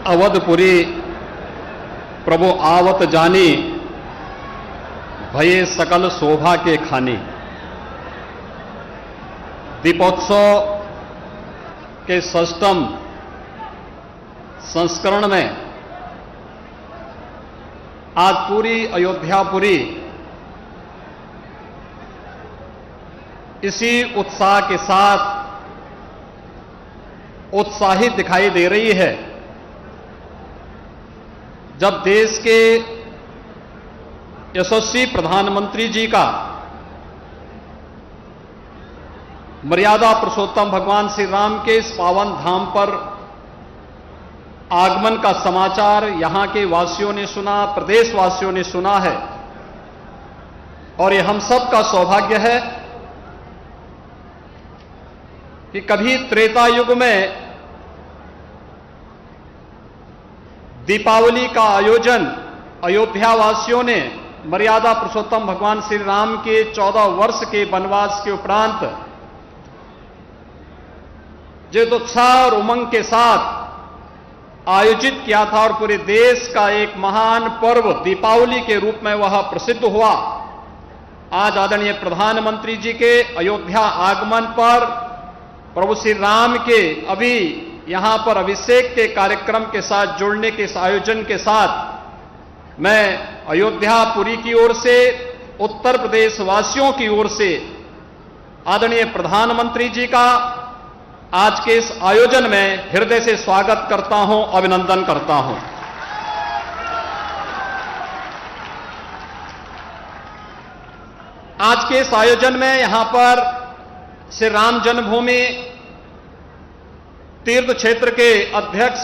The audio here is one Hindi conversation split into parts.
अवधपुरी प्रभु आवत जानी, भये सकल शोभा के खानी। दीपोत्सव के षष्ठम संस्करण में आज पूरी अयोध्यापुरी इसी उत्साह के साथ उत्साहित दिखाई दे रही है, जब देश के यशस्वी प्रधानमंत्री जी का मर्यादा पुरुषोत्तम भगवान श्री राम के इस पावन धाम पर आगमन का समाचार यहां के वासियों ने सुना, प्रदेशवासियों ने सुना है। और ये हम सब का सौभाग्य है कि कभी त्रेता युग में दीपावली का आयोजन अयोध्या वासियों ने मर्यादा पुरुषोत्तम भगवान श्री राम के 14 वर्ष के वनवास के उपरांत जिस उत्साह और उमंग के साथ आयोजित किया था और पूरे देश का एक महान पर्व दीपावली के रूप में वह प्रसिद्ध हुआ। आज आदरणीय प्रधानमंत्री जी के अयोध्या आगमन पर प्रभु श्री राम के अभी यहां पर अभिषेक के कार्यक्रम के साथ जुड़ने के इस आयोजन के साथ मैं अयोध्यापुरी की ओर से, उत्तर प्रदेश वासियों की ओर से आदरणीय प्रधानमंत्री जी का आज के इस आयोजन में हृदय से स्वागत करता हूं, अभिनंदन करता हूं। आज के इस आयोजन में यहां पर श्री राम जन्मभूमि तीर्थ क्षेत्र के अध्यक्ष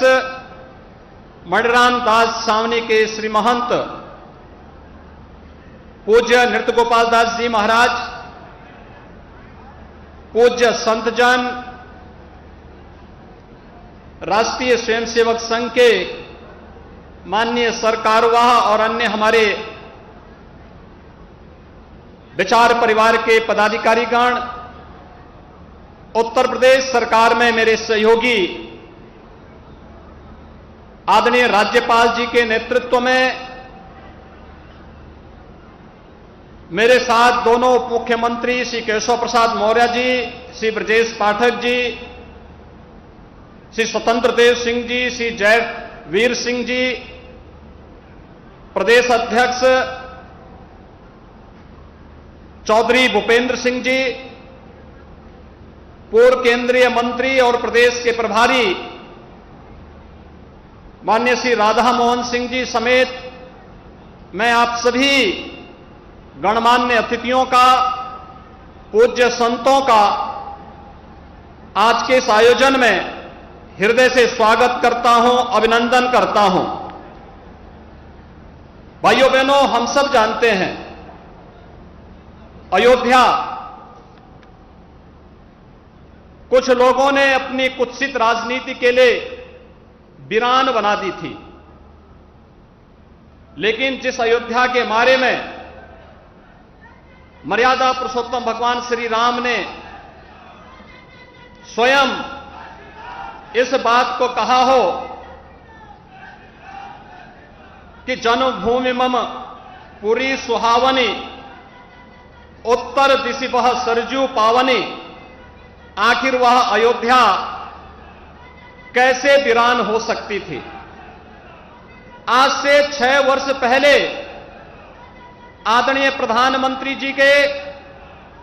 मणिराम दास सावनी के श्री महंत पूज्य नृत्य गोपाल दास जी महाराज, पूज्य संतजन, राष्ट्रीय स्वयंसेवक संघ के माननीय सरकारवाह और अन्य हमारे विचार परिवार के पदाधिकारीगण, उत्तर प्रदेश सरकार में मेरे सहयोगी आदरणीय राज्यपाल जी के नेतृत्व में मेरे साथ दोनों उप मुख्यमंत्री श्री केशव प्रसाद मौर्य जी, श्री ब्रजेश पाठक जी, श्री स्वतंत्र देव सिंह जी, श्री जयवीर सिंह जी, प्रदेश अध्यक्ष चौधरी भूपेंद्र सिंह जी, पूर्व केंद्रीय मंत्री और प्रदेश के प्रभारी माननीय श्री राधा मोहन सिंह जी समेत मैं आप सभी गणमान्य अतिथियों का, पूज्य संतों का आज के इस आयोजन में हृदय से स्वागत करता हूं, अभिनंदन करता हूं। भाइयों बहनों, हम सब जानते हैं अयोध्या कुछ लोगों ने अपनी कुत्सित राजनीति के लिए वीरान बना दी थी, लेकिन जिस अयोध्या के बारे में मर्यादा पुरुषोत्तम भगवान श्री राम ने स्वयं इस बात को कहा हो कि जन्मभूमि मम पुरी सुहावनी, उत्तर दिशि वह सरजू पावनी, आखिर वह अयोध्या कैसे वीरान हो सकती थी। आज से 6 वर्ष पहले आदरणीय प्रधानमंत्री जी के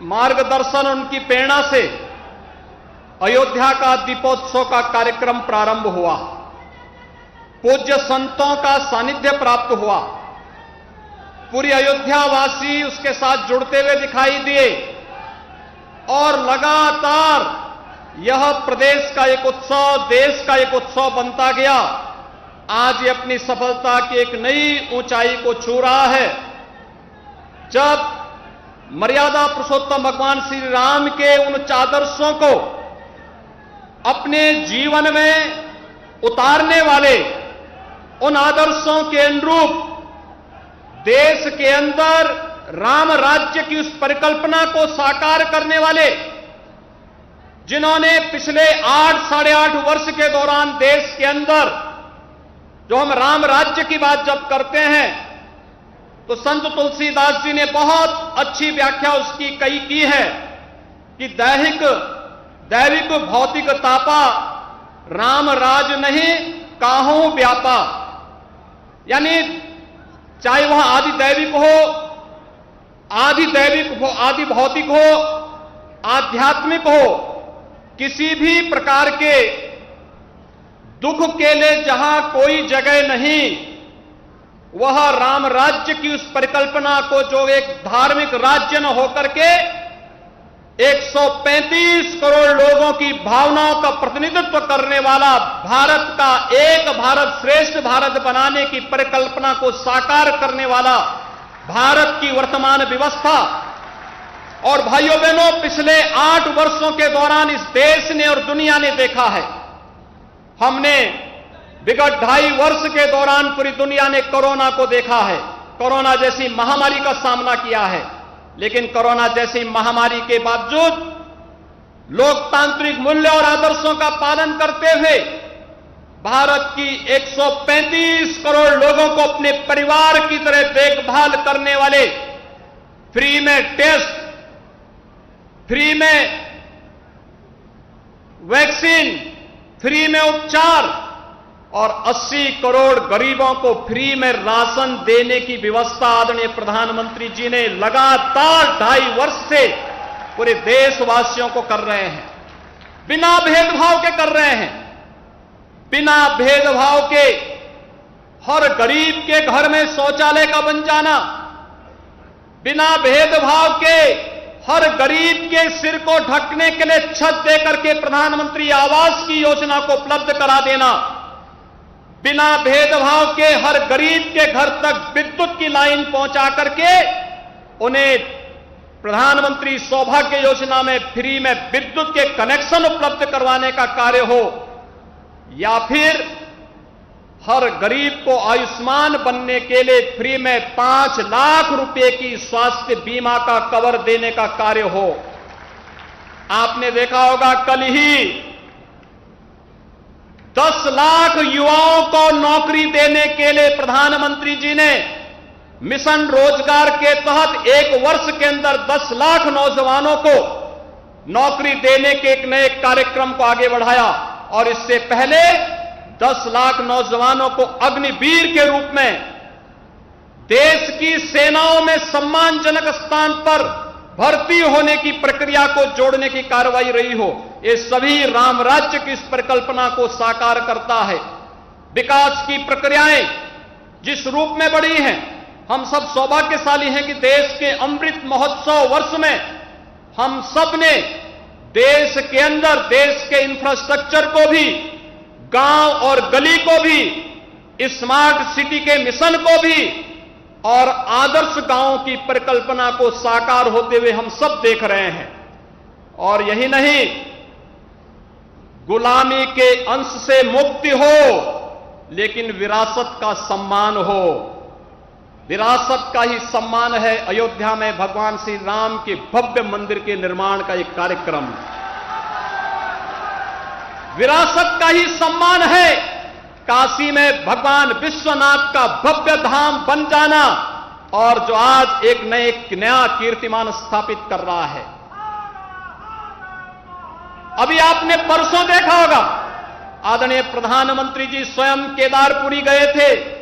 मार्गदर्शन, उनकी प्रेरणा से अयोध्या का दीपोत्सव का कार्यक्रम प्रारंभ हुआ, पूज्य संतों का सानिध्य प्राप्त हुआ, पूरी अयोध्यावासी उसके साथ जुड़ते हुए दिखाई दिए और लगातार यह प्रदेश का एक उत्सव, देश का एक उत्सव बनता गया। आज ये अपनी सफलता की एक नई ऊंचाई को छू रहा है, जब मर्यादा पुरुषोत्तम भगवान श्री राम के उन आदर्शों को अपने जीवन में उतारने वाले, उन आदर्शों के अनुरूप देश के अंदर राम राज्य की उस परिकल्पना को साकार करने वाले, जिन्होंने पिछले 8 साढ़े 8 वर्ष के दौरान देश के अंदर जो हम राम राज्य की बात जब करते हैं तो संत तुलसीदास जी ने बहुत अच्छी व्याख्या उसकी कई की है कि दैविक भौतिक तापा राम राज नहीं काहू व्यापा। यानी चाहे वह आदि दैविक हो, आदि भौतिक हो, आध्यात्मिक हो, किसी भी प्रकार के दुख के लिए जहां कोई जगह नहीं, वह राम राज्य की उस परिकल्पना को, जो एक धार्मिक राज्य न होकर के 135 करोड़ लोगों की भावनाओं का प्रतिनिधित्व करने वाला, भारत का एक भारत श्रेष्ठ भारत बनाने की परिकल्पना को साकार करने वाला भारत की वर्तमान व्यवस्था। और भाइयों बहनों, पिछले 8 वर्षों के दौरान इस देश ने और दुनिया ने देखा है, हमने विगत 2.5 वर्ष के दौरान पूरी दुनिया ने कोरोना को देखा है, कोरोना जैसी महामारी का सामना किया है। लेकिन कोरोना जैसी महामारी के बावजूद लोकतांत्रिक मूल्य और आदर्शों का पालन करते हुए भारत की 135 करोड़ लोगों को अपने परिवार की तरह देखभाल करने वाले, फ्री में टेस्ट, फ्री में वैक्सीन, फ्री में उपचार और 80 करोड़ गरीबों को फ्री में राशन देने की व्यवस्था आदरणीय प्रधानमंत्री जी ने लगातार 2.5 वर्ष से पूरे देशवासियों को कर रहे हैं। बिना भेदभाव के कर रहे हैं, बिना भेदभाव के। हर गरीब के घर में शौचालय का बन जाना, बिना भेदभाव के हर गरीब के सिर को ढकने के लिए छत देकर के प्रधानमंत्री आवास की योजना को उपलब्ध करा देना, बिना भेदभाव के हर गरीब के घर तक विद्युत की लाइन पहुंचा करके उन्हें प्रधानमंत्री सौभाग्य योजना में फ्री में विद्युत के कनेक्शन उपलब्ध करवाने का कार्य हो, या फिर हर गरीब को आयुष्मान बनने के लिए फ्री में 5 लाख रुपए की स्वास्थ्य बीमा का कवर देने का कार्य हो। आपने देखा होगा, कल ही 10 लाख युवाओं को नौकरी देने के लिए प्रधानमंत्री जी ने मिशन रोजगार के तहत 1 वर्ष के अंदर 10 लाख नौजवानों को नौकरी देने के एक नए कार्यक्रम को आगे बढ़ाया। और इससे पहले 10 लाख नौजवानों को अग्निवीर के रूप में देश की सेनाओं में सम्मानजनक स्थान पर भर्ती होने की प्रक्रिया को जोड़ने की कार्रवाई रही हो। ये सभी राम राज्य की इस परिकल्पना को साकार करता है। विकास की प्रक्रियाएं जिस रूप में बढ़ी हैं, हम सब सौभाग्यशाली हैं कि देश के अमृत महोत्सव वर्ष में हम सब ने देश के अंदर देश के इंफ्रास्ट्रक्चर को भी, गांव और गली को भी, स्मार्ट सिटी के मिशन को भी और आदर्श गांवों की परिकल्पना को साकार होते हुए हम सब देख रहे हैं। और यही नहीं, गुलामी के अंश से मुक्ति हो लेकिन विरासत का सम्मान हो। विरासत का ही सम्मान है अयोध्या में भगवान श्री राम के भव्य मंदिर के निर्माण का एक कार्यक्रम। विरासत का ही सम्मान है काशी में भगवान विश्वनाथ का भव्य धाम बन जाना, और जो आज एक नया कीर्तिमान स्थापित कर रहा है। अभी आपने परसों देखा होगा, आदरणीय प्रधानमंत्री जी स्वयं केदारपुरी गए थे,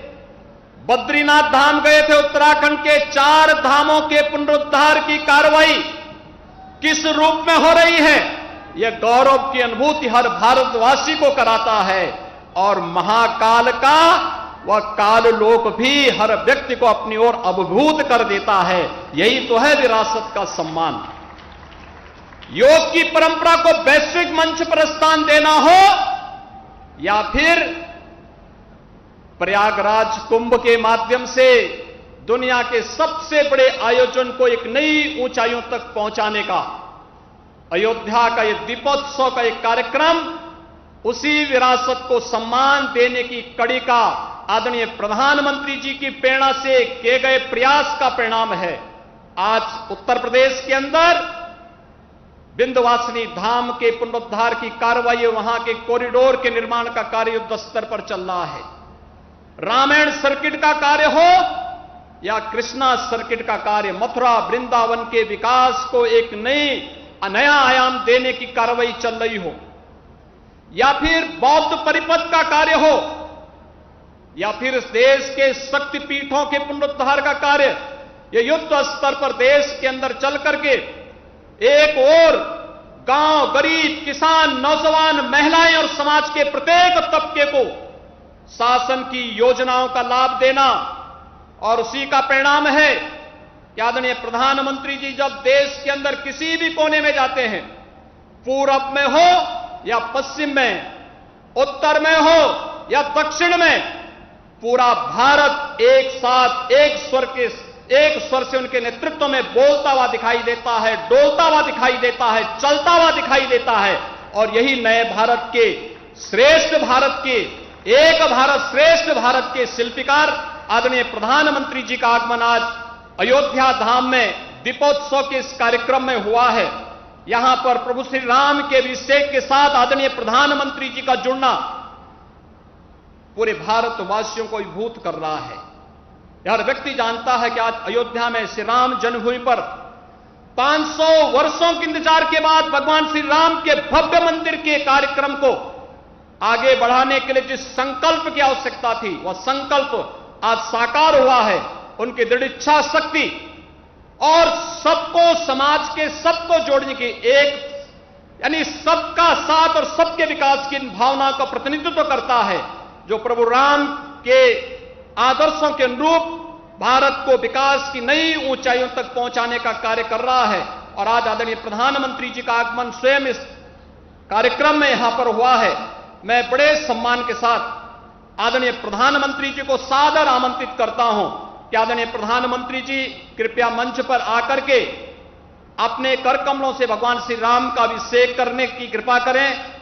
बद्रीनाथ धाम गए थे। उत्तराखंड के 4 धामों के पुनरुद्धार की कार्रवाई किस रूप में हो रही है, यह गौरव की अनुभूति हर भारतवासी को कराता है। और महाकाल का वह काल लोक भी हर व्यक्ति को अपनी ओर अभिभूत कर देता है। यही तो है विरासत का सम्मान। योग की परंपरा को वैश्विक मंच पर स्थान देना हो, या फिर प्रयागराज कुंभ के माध्यम से दुनिया के सबसे बड़े आयोजन को एक नई ऊंचाइयों तक पहुंचाने का, अयोध्या का यह दीपोत्सव का एक कार्यक्रम उसी विरासत को सम्मान देने की कड़ी का आदरणीय प्रधानमंत्री जी की प्रेरणा से किए गए प्रयास का परिणाम है। आज उत्तर प्रदेश के अंदर विंध्यवासिनी धाम के पुनरुद्धार की कार्रवाई, वहां के कॉरिडोर के निर्माण का कार्य युद्ध स्तर पर चल रहा है। रामायण सर्किट का कार्य हो या कृष्णा सर्किट का कार्य, मथुरा वृंदावन के विकास को एक नया आयाम देने की कार्रवाई चल रही हो, या फिर बौद्ध परिपथ का कार्य हो, या फिर इस देश के शक्तिपीठों के पुनरुद्धार का कार्य, ये युद्ध स्तर पर देश के अंदर चल करके एक और गांव, गरीब, किसान, नौजवान, महिलाएं और समाज के प्रत्येक तबके को शासन की योजनाओं का लाभ देना, और उसी का परिणाम है कि आदरणीय प्रधानमंत्री जी जब देश के अंदर किसी भी कोने में जाते हैं, पूरब में हो या पश्चिम में, उत्तर में हो या दक्षिण में, पूरा भारत एक साथ एक स्वर से उनके नेतृत्व में बोलता हुआ दिखाई देता है, डोलता हुआ दिखाई देता है, चलता हुआ दिखाई देता है। और यही नए भारत के, श्रेष्ठ भारत के, एक भारत श्रेष्ठ भारत के शिल्पकार आदरणीय प्रधानमंत्री जी का आगमन आज अयोध्या धाम में दीपोत्सव के इस कार्यक्रम में हुआ है। यहां पर प्रभु श्री राम के अभिषेक के साथ आदरणीय प्रधानमंत्री जी का जुड़ना पूरे भारतवासियों को विभूत कर रहा है। हर व्यक्ति जानता है कि आज अयोध्या में श्री राम जन्मभूमि पर 500 वर्षों के इंतजार के बाद भगवान श्री राम के भव्य मंदिर के कार्यक्रम को आगे बढ़ाने के लिए जिस संकल्प की आवश्यकता थी, वह संकल्प आज साकार हुआ है। उनकी दृढ़ इच्छा शक्ति और सबको, समाज के सबको जोड़ने की यानी सबका साथ और सबके विकास की भावना का प्रतिनिधित्व करता है, जो प्रभु राम के आदर्शों के अनुरूप भारत को विकास की नई ऊंचाइयों तक पहुंचाने का कार्य कर रहा है। और आज आदरणीय प्रधानमंत्री जी का आगमन स्वयं इस कार्यक्रम में यहां पर हुआ है। मैं बड़े सम्मान के साथ आदरणीय प्रधानमंत्री जी को सादर आमंत्रित करता हूं कि आदरणीय प्रधानमंत्री जी कृपया मंच पर आकर के अपने कर कमलों से भगवान श्री राम का अभिषेक करने की कृपा करें।